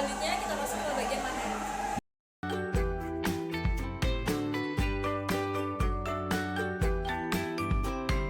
Selanjutnya kita masuk ke bagian materi.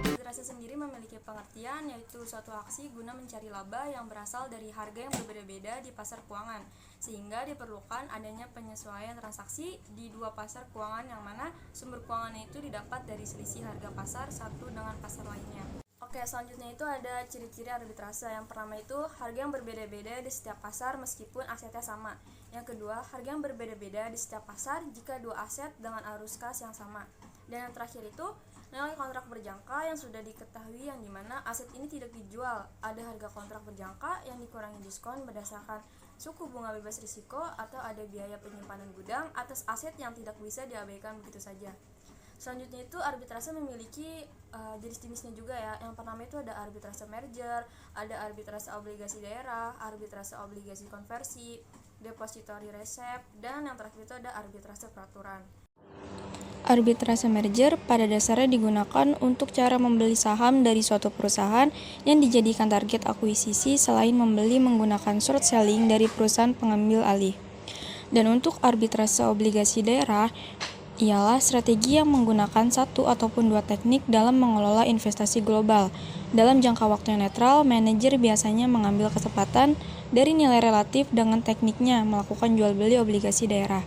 Arbitrase sendiri memiliki pengertian yaitu suatu aksi guna mencari laba yang berasal dari harga yang berbeda-beda di pasar keuangan, sehingga diperlukan adanya penyesuaian transaksi di dua pasar keuangan yang mana sumber keuangannya itu didapat dari selisih harga pasar satu dengan pasar lainnya. Oke, selanjutnya itu ada ciri-ciri arbitrase. Yang pertama itu harga yang berbeda-beda di setiap pasar meskipun asetnya sama. Yang kedua, harga yang berbeda-beda di setiap pasar jika dua aset dengan arus kas yang sama. Dan yang terakhir itu nilai kontrak berjangka yang sudah diketahui yang dimana aset ini tidak dijual. Ada harga kontrak berjangka yang dikurangi diskon berdasarkan suku bunga bebas risiko atau ada biaya penyimpanan gudang atas aset yang tidak bisa diabaikan begitu saja. Selanjutnya itu arbitrase memiliki jenis-jenisnya juga ya. Yang pertama itu ada arbitrase merger, ada arbitrase obligasi daerah, arbitrase obligasi konversi, depository receipt, dan yang terakhir itu ada arbitrase peraturan. Arbitrase merger pada dasarnya digunakan untuk cara membeli saham dari suatu perusahaan yang dijadikan target akuisisi selain membeli menggunakan short selling dari perusahaan pengambil alih. Dan untuk arbitrase obligasi daerah, ialah strategi yang menggunakan satu ataupun dua teknik dalam mengelola investasi global. Dalam jangka waktu yang netral, manajer biasanya mengambil kesempatan dari nilai relatif dengan tekniknya melakukan jual beli obligasi daerah.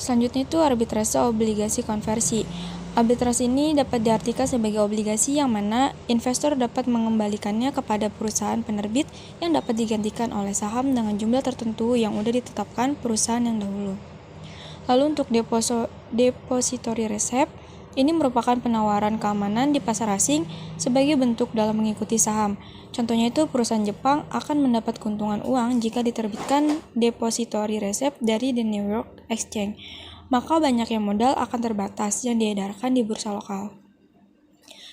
Selanjutnya itu arbitrase obligasi konversi. Arbitrase ini dapat diartikan sebagai obligasi yang mana investor dapat mengembalikannya kepada perusahaan penerbit yang dapat digantikan oleh saham dengan jumlah tertentu yang sudah ditetapkan perusahaan yang dahulu. Lalu untuk depository receipt, ini merupakan penawaran keamanan di pasar asing sebagai bentuk dalam mengikuti saham. Contohnya itu perusahaan Jepang akan mendapat keuntungan uang jika diterbitkan depository receipt dari The New York Exchange. Maka banyak yang modal akan terbatas yang diedarkan di bursa lokal.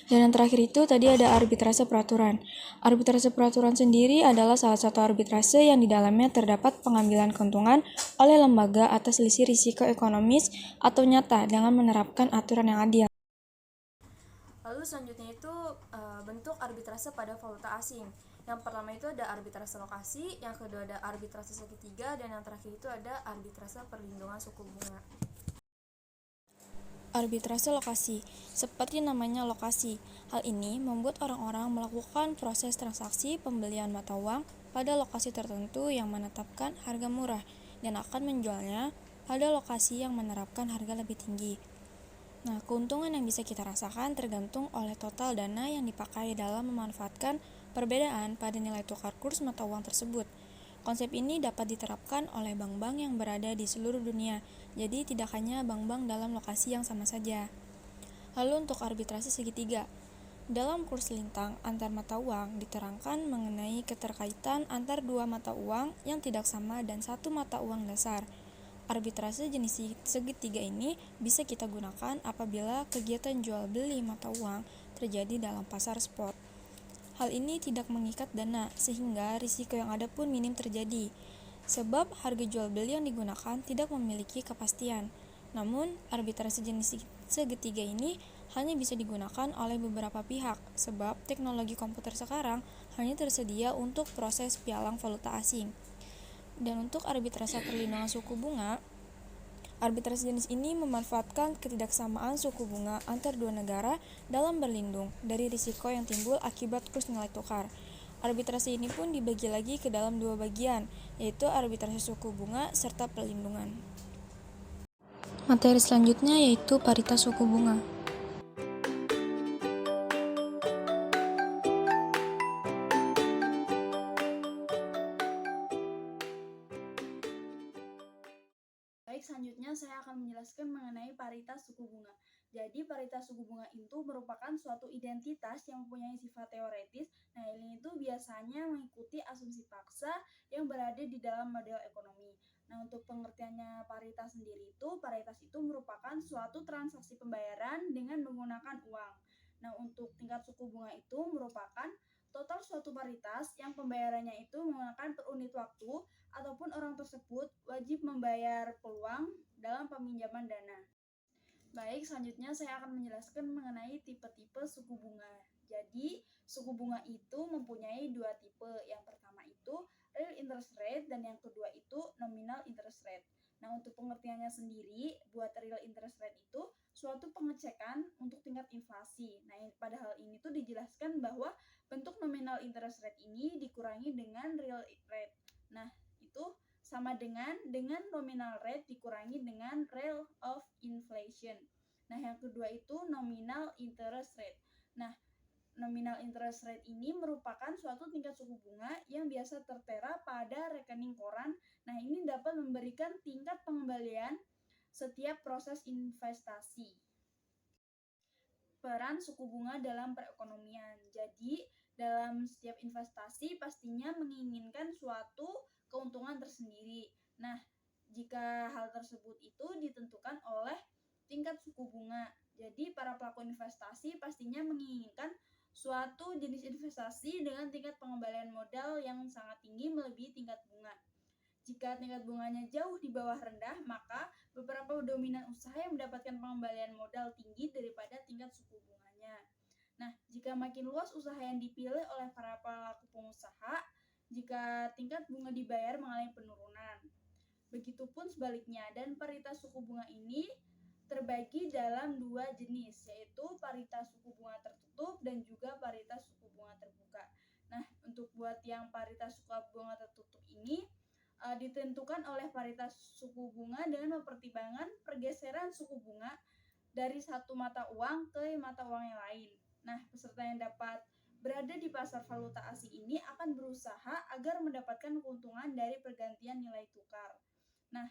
Dan yang terakhir itu tadi ada arbitrase peraturan. Arbitrase peraturan sendiri adalah salah satu arbitrase yang di dalamnya terdapat pengambilan keuntungan oleh lembaga atas selisih risiko ekonomis atau nyata dengan menerapkan aturan yang adil. Lalu selanjutnya itu bentuk arbitrase pada valuta asing. Yang pertama itu ada arbitrase lokasi, yang kedua ada arbitrase segitiga, dan yang terakhir itu ada arbitrase perlindungan suku bunga. Arbitrase lokasi, seperti namanya lokasi. Hal ini membuat orang-orang melakukan proses transaksi pembelian mata uang pada lokasi tertentu yang menetapkan harga murah dan akan menjualnya pada lokasi yang menerapkan harga lebih tinggi. Nah, keuntungan yang bisa kita rasakan tergantung oleh total dana yang dipakai dalam memanfaatkan perbedaan pada nilai tukar kurs mata uang tersebut. Konsep ini dapat diterapkan oleh bank-bank yang berada di seluruh dunia, jadi tidak hanya bank-bank dalam lokasi yang sama saja. Lalu untuk arbitrase segitiga, dalam kurs lintang antar mata uang diterangkan mengenai keterkaitan antar dua mata uang yang tidak sama dan satu mata uang dasar. Arbitrase jenis segitiga ini bisa kita gunakan apabila kegiatan jual beli mata uang terjadi dalam pasar spot. Hal ini tidak mengikat dana, sehingga risiko yang ada pun minim terjadi, sebab harga jual beli yang digunakan tidak memiliki kepastian. Namun, arbitrase jenis segitiga ini hanya bisa digunakan oleh beberapa pihak, sebab teknologi komputer sekarang hanya tersedia untuk proses pialang valuta asing. Dan untuk arbitrase perlindungan suku bunga, arbitrase jenis ini memanfaatkan ketidaksamaan suku bunga antar dua negara dalam berlindung dari risiko yang timbul akibat kurs nilai tukar. Arbitrase ini pun dibagi lagi ke dalam dua bagian, yaitu arbitrase suku bunga serta perlindungan. Materi selanjutnya yaitu paritas suku bunga. Baik, selanjutnya saya akan menjelaskan mengenai paritas suku bunga. Jadi, paritas suku bunga itu merupakan suatu identitas yang mempunyai sifat teoretis. Nah, ini itu biasanya mengikuti asumsi paksa yang berada di dalam model ekonomi. Nah, untuk pengertiannya paritas sendiri paritas itu merupakan suatu transaksi pembayaran dengan menggunakan uang. Nah, untuk tingkat suku bunga itu merupakan total suatu paritas yang pembayarannya itu menggunakan per unit waktu ataupun orang tersebut wajib membayar peluang dalam peminjaman dana. Baik, selanjutnya saya akan menjelaskan mengenai tipe-tipe suku bunga. Jadi, suku bunga itu mempunyai dua tipe. Yang pertama itu real interest rate, dan yang kedua itu nominal interest rate. Nah, untuk pengertiannya sendiri, buat real interest rate itu suatu pengecekan untuk tingkat inflasi. Nah, pada hal ini tuh dijelaskan bahwa bentuk nominal interest rate ini dikurangi dengan real rate. Nah, itu sama dengan nominal rate dikurangi dengan rate of inflation. Nah, yang kedua itu nominal interest rate. Nah, nominal interest rate ini merupakan suatu tingkat suku bunga yang biasa tertera pada rekening koran. Nah, ini dapat memberikan tingkat pengembalian setiap proses investasi. Peran suku bunga dalam perekonomian. Jadi, dalam setiap investasi pastinya menginginkan suatu keuntungan tersendiri. Nah, jika hal tersebut itu ditentukan oleh tingkat suku bunga. Jadi, para pelaku investasi pastinya menginginkan suatu jenis investasi dengan tingkat pengembalian modal yang sangat tinggi melebihi tingkat bunga. Jika tingkat bunganya jauh di bawah rendah, maka beberapa dominan usaha yang mendapatkan pengembalian modal tinggi daripada tingkat suku bunganya. Nah, jika makin luas usaha yang dipilih oleh para pelaku pengusaha, jika tingkat bunga dibayar mengalami penurunan. Begitupun sebaliknya, dan paritas suku bunga ini terbagi dalam dua jenis, yaitu paritas suku bunga tertutup dan juga paritas suku bunga terbuka. Nah, untuk buat yang paritas suku bunga tertutup ini ditentukan oleh paritas suku bunga dengan mempertimbangkan pergeseran suku bunga dari satu mata uang ke mata uang yang lain. Nah, peserta yang dapat berada di pasar valuta asing ini akan berusaha agar mendapatkan keuntungan dari pergantian nilai tukar. Nah,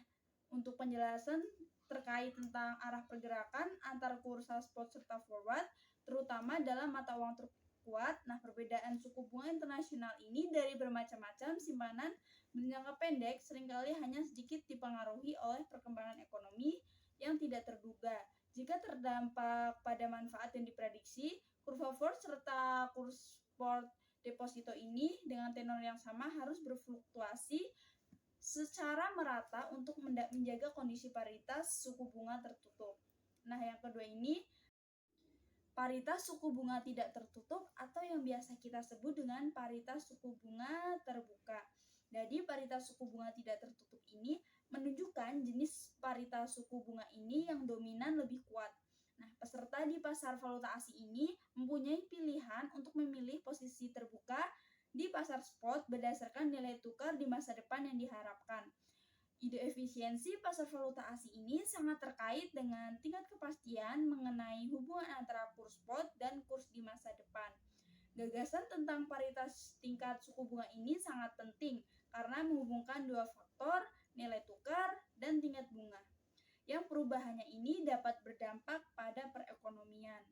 untuk penjelasan terkait tentang arah pergerakan antar kursa spot serta forward, terutama dalam mata uang terkuat. Nah, perbedaan suku bunga internasional ini dari bermacam-macam simpanan berjangka pendek seringkali hanya sedikit dipengaruhi oleh perkembangan ekonomi yang tidak terduga. Jika terdampak pada manfaat yang diprediksi, kurva forward serta kurs spot deposito ini dengan tenor yang sama harus berfluktuasi secara merata untuk menjaga kondisi paritas suku bunga tertutup. Nah, yang kedua ini paritas suku bunga tidak tertutup atau yang biasa kita sebut dengan paritas suku bunga terbuka. Jadi, paritas suku bunga tidak tertutup ini menunjukkan jenis paritas suku bunga ini yang dominan lebih kuat. Nah, peserta di pasar valuta asing ini mempunyai pilihan untuk memilih posisi terbuka di pasar spot berdasarkan nilai tukar di masa depan yang diharapkan. Ide efisiensi pasar valuta asing ini sangat terkait dengan tingkat kepastian mengenai hubungan antara kurs spot dan kurs di masa depan. Gagasan tentang paritas tingkat suku bunga ini sangat penting karena menghubungkan dua faktor, nilai tukar dan tingkat bunga, yang perubahannya ini dapat berdampak pada perekonomian.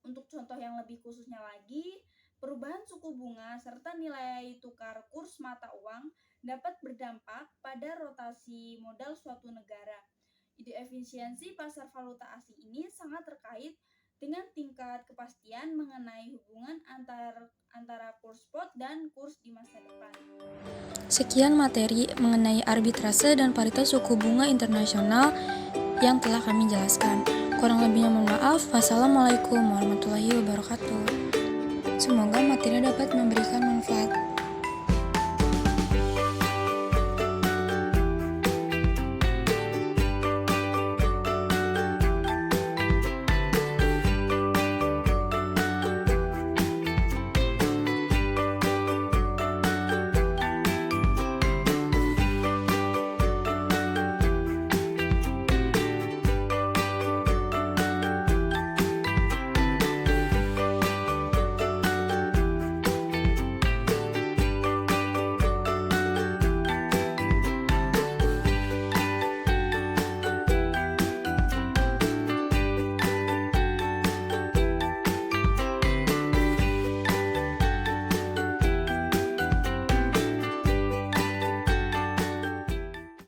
Untuk contoh yang lebih khususnya lagi, perubahan suku bunga serta nilai tukar kurs mata uang dapat berdampak pada rotasi modal suatu negara. Ide efisiensi pasar valuta asing ini sangat terkait dengan tingkat kepastian mengenai hubungan antara kurs spot dan kurs di masa depan. Sekian materi mengenai arbitrase dan paritas suku bunga internasional yang telah kami jelaskan. Kurang lebihnya mohon maaf. Wassalamualaikum warahmatullahi wabarakatuh. Semoga materi dapat memberikan manfaat